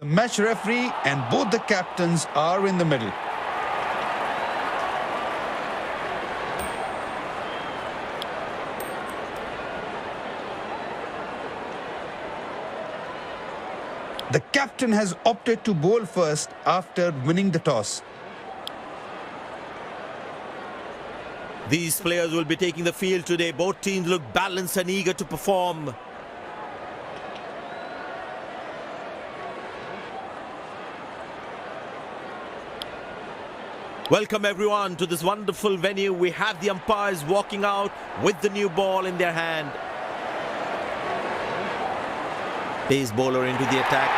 Match referee and both the captains are in the middle. The captain has opted to bowl first after winning the toss. These players will be taking the field today. Both teams look balanced and eager to perform. Welcome everyone to this wonderful venue. We have the umpires walking out with the new ball in their hand. Pace bowler into the attack.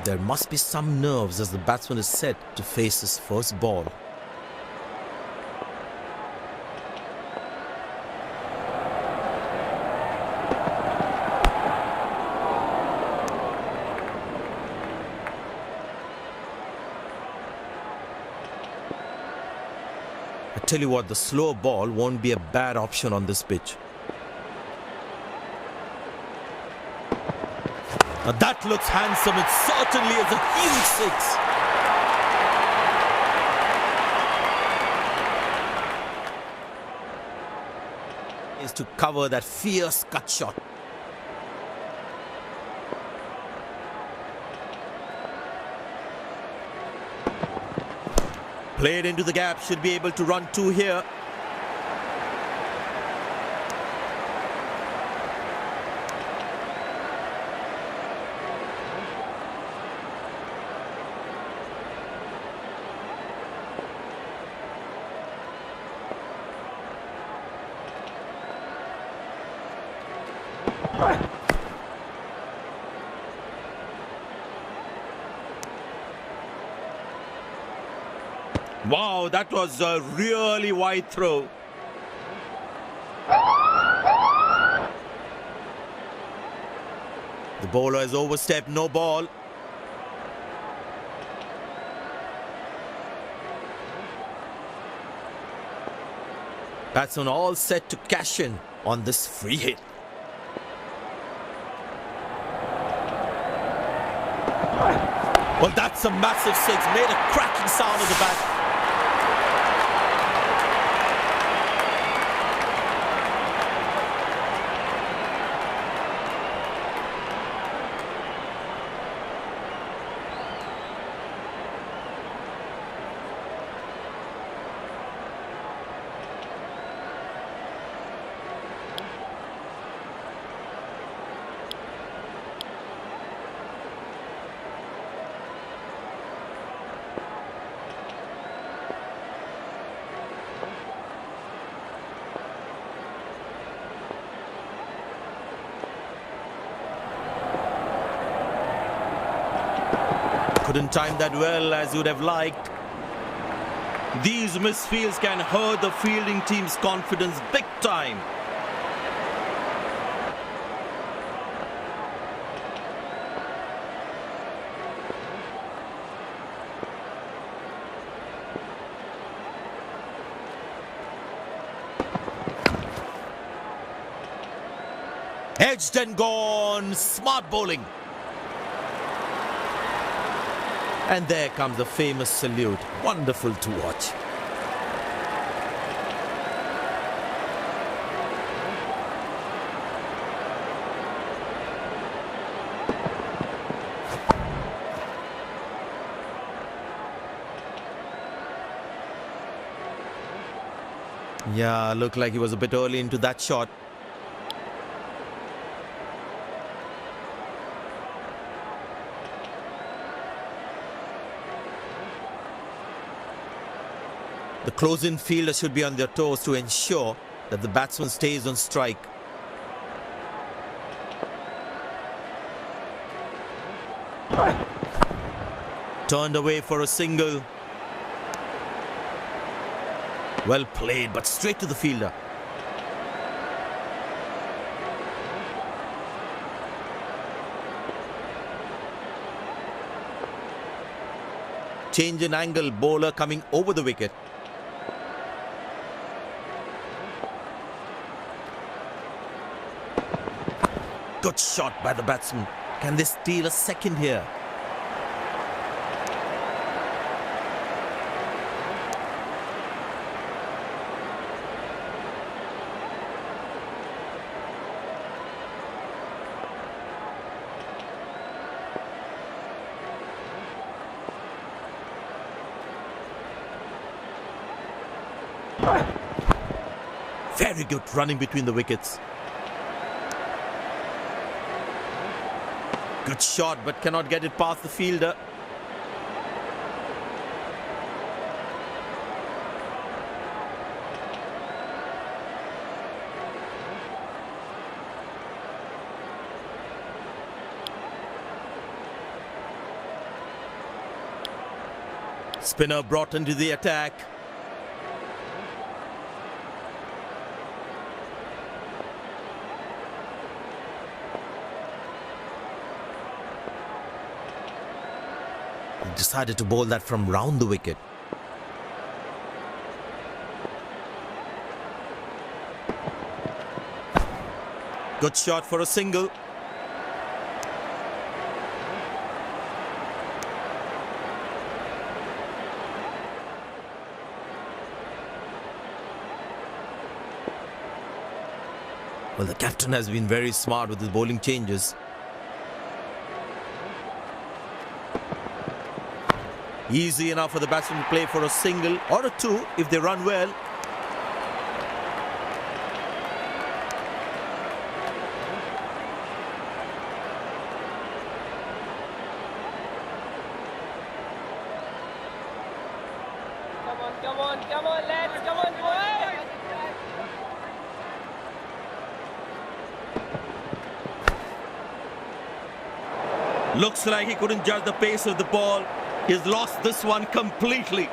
There must be some nerves as the batsman is set to face his first ball. I tell you what, the slow ball won't be a bad option on this pitch. Now that looks handsome. It certainly is a huge six. Is to cover that fierce cut shot. Played into the gap, should be able to run two here. Wow, that was a really wide throw. The bowler has overstepped, no ball. Batsman all set to cash in on this free hit. Well, that's a massive six, made a cracking sound at the back. Couldn't time that well as you'd have liked. These misfields can hurt the fielding team's confidence big time. Edged and gone, smart bowling. And there comes the famous salute. Wonderful to watch. Yeah, looked like he was a bit early into that shot. The close-in fielder should be on their toes to ensure that the batsman stays on strike. Turned away for a single. Well played, but straight to the fielder. Change in angle, bowler coming over the wicket. Good shot by the batsman. Can they steal a second here? Very good running between the wickets. Good shot, but cannot get it past the fielder. Spinner brought into the attack. Decided to bowl that from round the wicket. Good shot for a single. Well, the captain has been very smart with his bowling changes. Easy enough for the batsman to play for a single or a two if they run well. Come on, lads, come on, boys! Looks like he couldn't judge the pace of the ball. He's lost this one completely.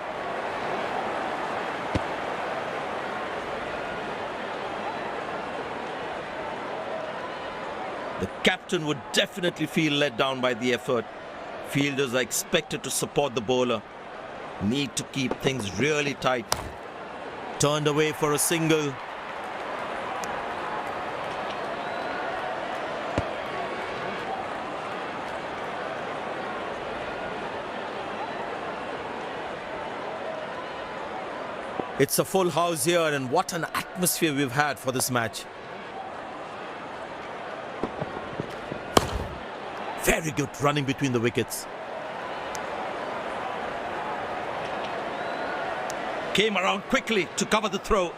The captain would definitely feel let down by the effort. Fielders are expected to support the bowler. Need to keep things really tight. Turned away for a single. It's a full house here, and what an atmosphere we've had for this match. Very good running between the wickets. Came around quickly to cover the throw.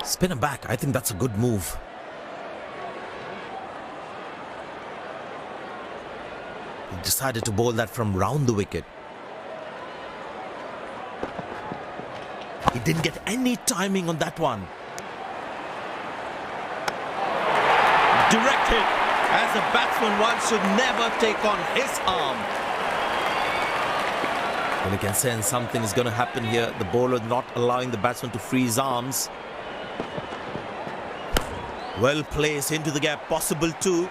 Spin him back. I think that's a good move. He decided to bowl that from round the wicket. He didn't get any timing on that one. Direct hit. As a batsman, one should never take on his arm. Well, you can sense something is going to happen here. The bowler not allowing the batsman to free his arms. Well placed into the gap, possible too.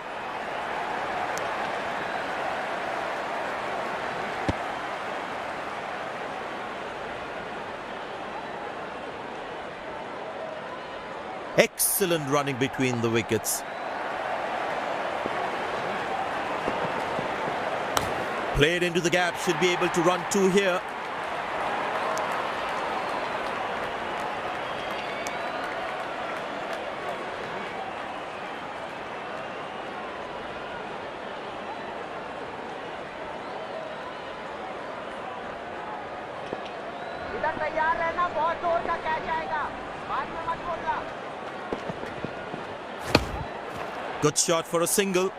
Excellent running between the wickets. Played into the gap, should be able to run two here. इधर तैयार रहना, बहुत जोर का catch आएगा, बाद में मत बोलना. Good shot for a single.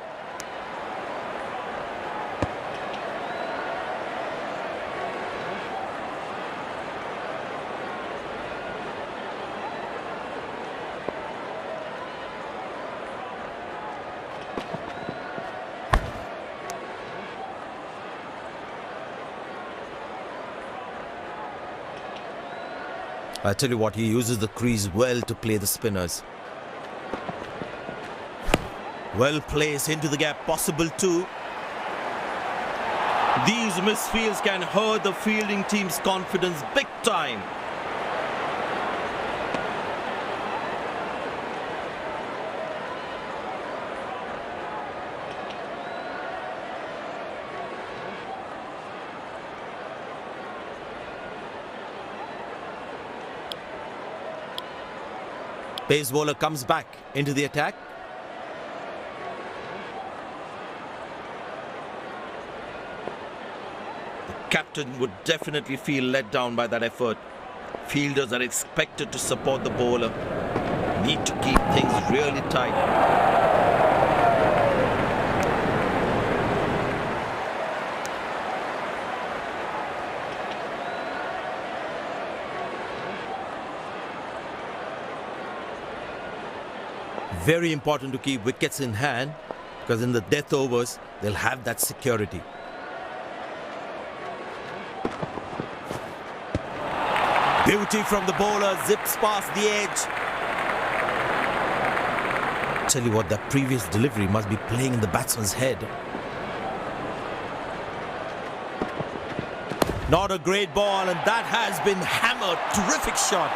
I tell you what, he uses the crease well to play the spinners. Well placed into the gap, possible too. These misfields can hurt the fielding team's confidence big time. Pace bowler comes back into the attack. The captain would definitely feel let down by that effort. Fielders are expected to support the bowler. Need to keep things really tight. Very important to keep wickets in hand, because in the death overs, they'll have that security. Beauty from the bowler, zips past the edge. Tell you what, that previous delivery must be playing in the batsman's head. Not a great ball, and that has been hammered. Terrific shot.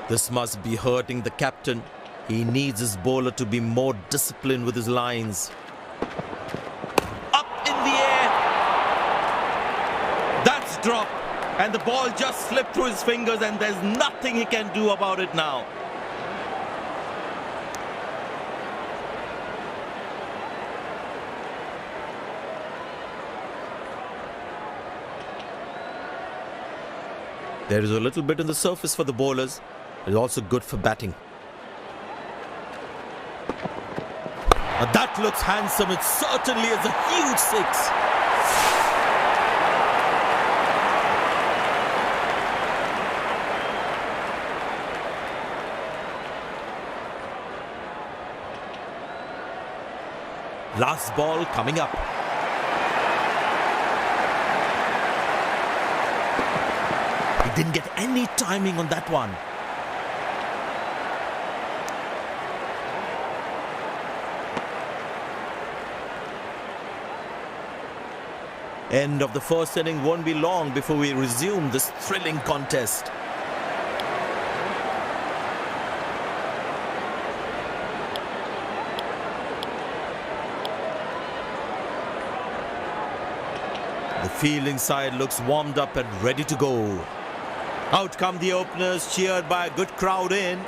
This must be hurting the captain. He needs his bowler to be more disciplined with his lines. Up in the air. That's dropped. And the ball just slipped through his fingers, and there's nothing he can do about it now. There is a little bit on the surface for the bowlers. It's also good for batting. Now that looks handsome. It certainly is a huge six. Last ball coming up. He didn't get any timing on that one. End of the first inning won't be long before we resume this thrilling contest. The fielding side looks warmed up and ready to go. Out come the openers, cheered by a good crowd in.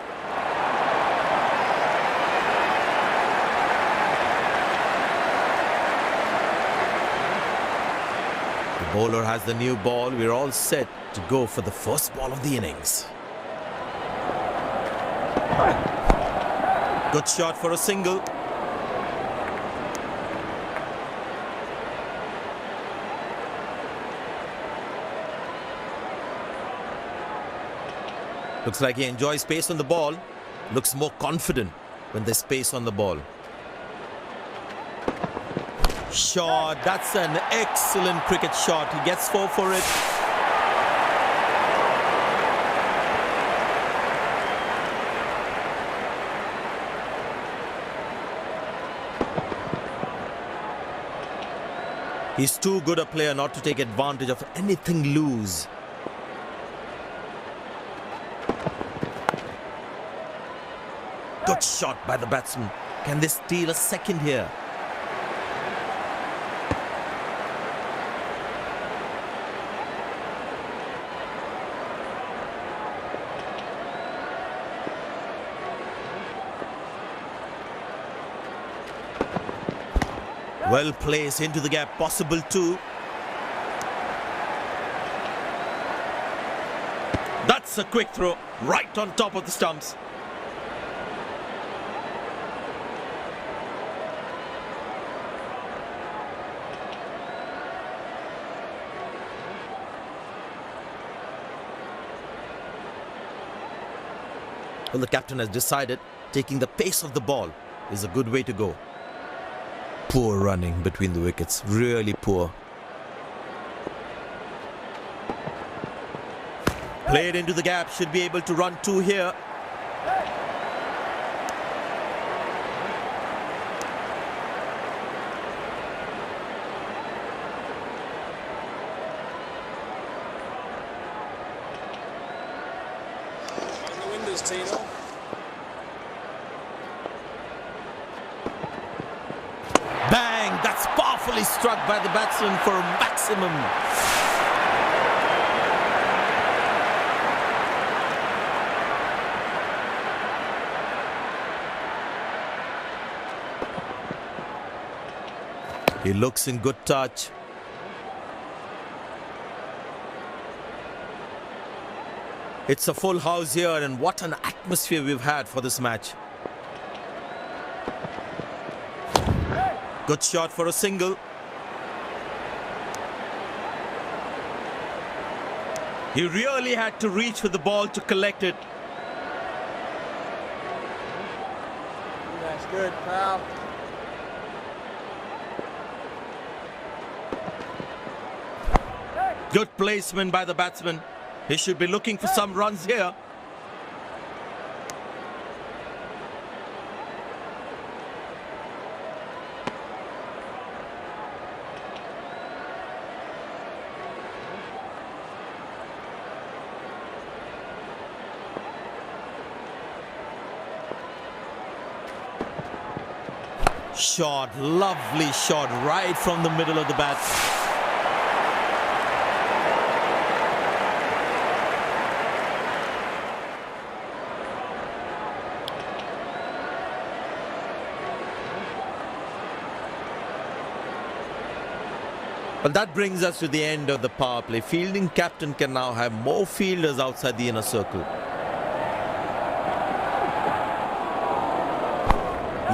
The bowler has the new ball. We're all set to go for the first ball of the innings. Good shot for a single. Looks like he enjoys space on the ball. Looks more confident when there's space on the ball. Shot. That's an excellent cricket shot. He gets 4 for it. He's too good a player not to take advantage of anything loose. Good shot by the batsman. Can they steal a second here? Well placed into the gap, possible too. That's a quick throw, right on top of the stumps. Well, the captain has decided taking the pace of the ball is a good way to go. Poor running between the wickets, really poor. Played into the gap, should be able to run two here. On the windows, Tino. Bang! That's powerfully struck by the batsman for a maximum. He looks in good touch. It's a full house here, and what an atmosphere we've had for this match. Good shot for a single. He really had to reach for the ball to collect it. That's good, pal. Good placement by the batsman. He should be looking for some runs here. Shot, lovely shot right from the middle of the bat. Well, that brings us to the end of the power play. Fielding captain can now have more fielders outside the inner circle.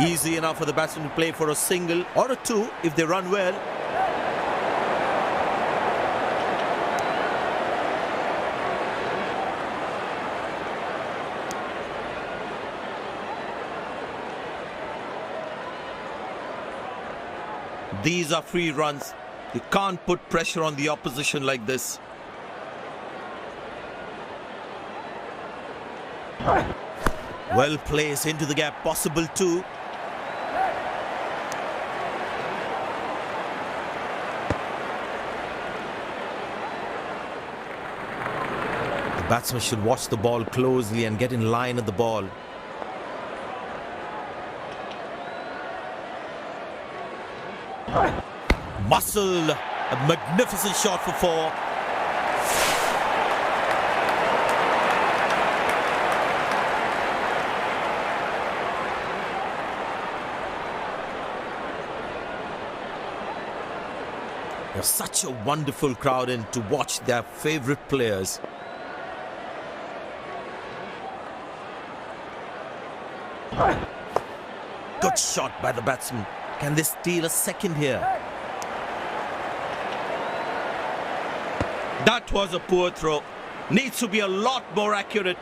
Easy enough for the batsman to play for a single or a two if they run well. These are free runs. You can't put pressure on the opposition like this. Well placed into the gap, possible two. The batsman should watch the ball closely and get in line at the ball. Muscle, a magnificent shot for four. There's such a wonderful crowd in to watch their favorite players. Good shot by the batsman. Can they steal a second here? That was a poor throw. Needs to be a lot more accurate.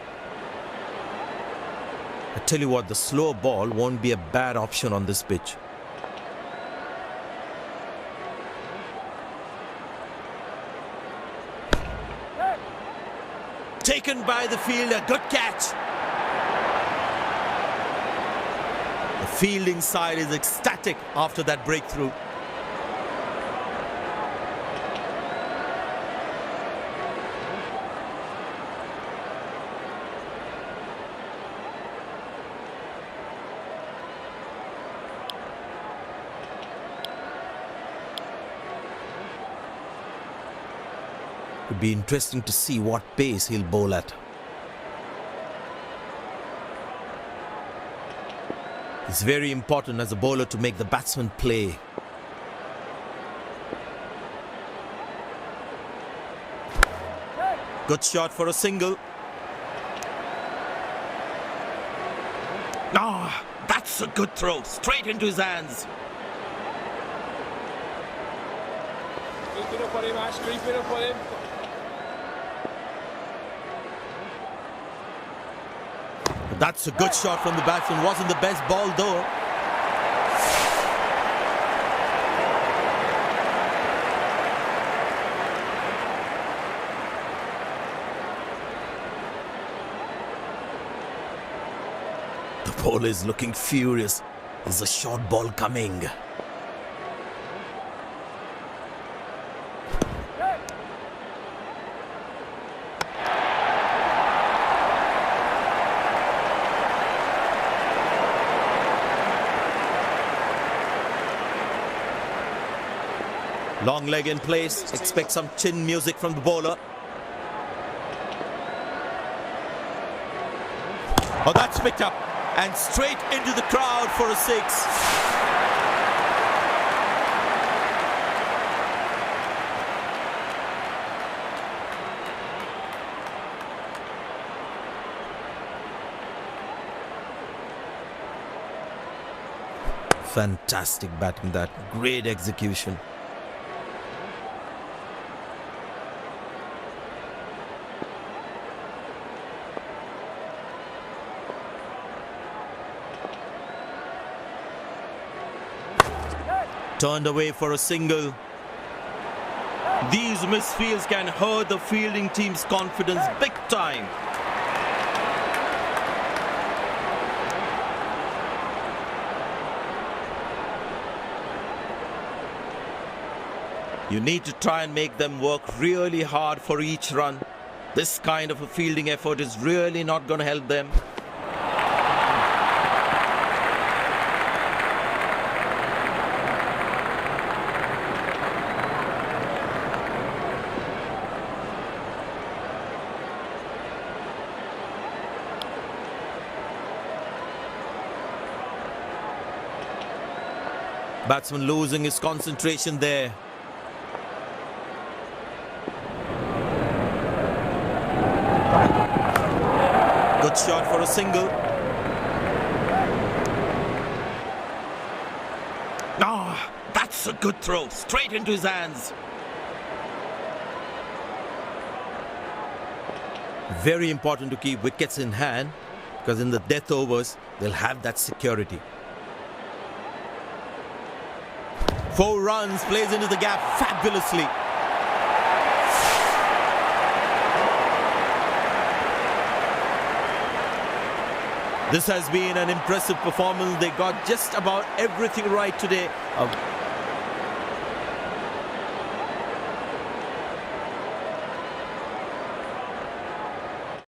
I tell you what, the slow ball won't be a bad option on this pitch. Taken by the fielder, good catch. The fielding side is ecstatic after that breakthrough. It'd be interesting to see what pace he'll bowl at. It's very important as a bowler to make the batsman play. Good shot for a single. Ah, that's a good throw. Straight into his hands. Creeping up on him, Ash, creeping up on him. The That's a good shot from the batsman. Wasn't the best ball though. The bowler is looking furious. There's a short ball coming. Long leg in place. Expect some chin music from the bowler. Oh, that's picked up. And straight into the crowd for a 6. Fantastic batting, that. Great execution. Turned away for a single. These misfields can hurt the fielding team's confidence big time. You need to try and make them work really hard for each run. This kind of a fielding effort is really not going to help them. Batsman losing his concentration there. Good shot for a single. Ah, that's a good throw. Straight into his hands. Very important to keep wickets in hand, because in the death overs, they'll have that security. 4 runs, plays into the gap fabulously. This has been an impressive performance. They got just about everything right today.